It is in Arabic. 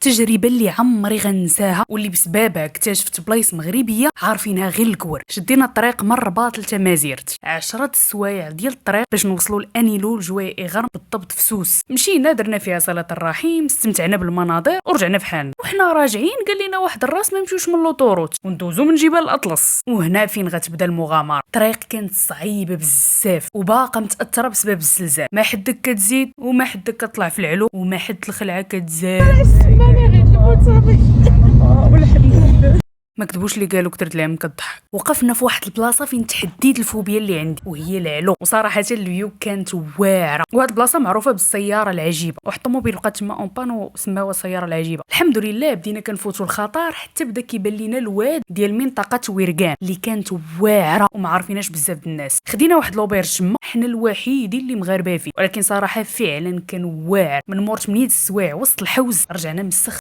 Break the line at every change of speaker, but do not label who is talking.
تجربه اللي عمري غنساها واللي بسببها اكتشفت بلايص مغربيه عارفينها غير الكور. شدينا الطريق من الرباط لتمازيرت، 10 السوايع ديال الطريق باش نوصلوا لانيلو لجوي اغرم بالضبط في سوس. مشينا درنا فيها صلاه الرحيم، استمتعنا بالمناظر ورجعنا فحالنا. وحنا راجعين قال لنا واحد الراس ما نمشيوش من لوطوروت وندوزو من جبال الاطلس. وهنا فين غتبدا المغامره. الطريق كانت صعيبه بزاف وباقا متاثره بسبب الزلزال، ما حدك كتزيد وما حدك كتطلع في العلو وما حد الخلعه كتزاد. ما كتبوش اللي قالوا كثرت لهم كضحك. وقفنا في واحد البلاصه فين تحديت الفوبيا اللي عندي وهي العلو، وصراحه الفيو كانت واعره. وهاد البلاصه معروفه بالسياره العجيبه، واحد الطوموبيل بقات تما اون بان وسماوها السياره العجيبه. الحمد لله بدينا كنفوتوا الخطر حتى بدا كيبان لينا الواد ديال منطقه ويركان اللي كانت واعره وما عارفيناش بزاف الناس. خدينا واحد لوبيرج تما، حنا الوحيدين اللي مغاربه فيه، ولكن صراحه فعلا كان واعر. من مور 8 السوايع وسط الحوز رجعنا مسخ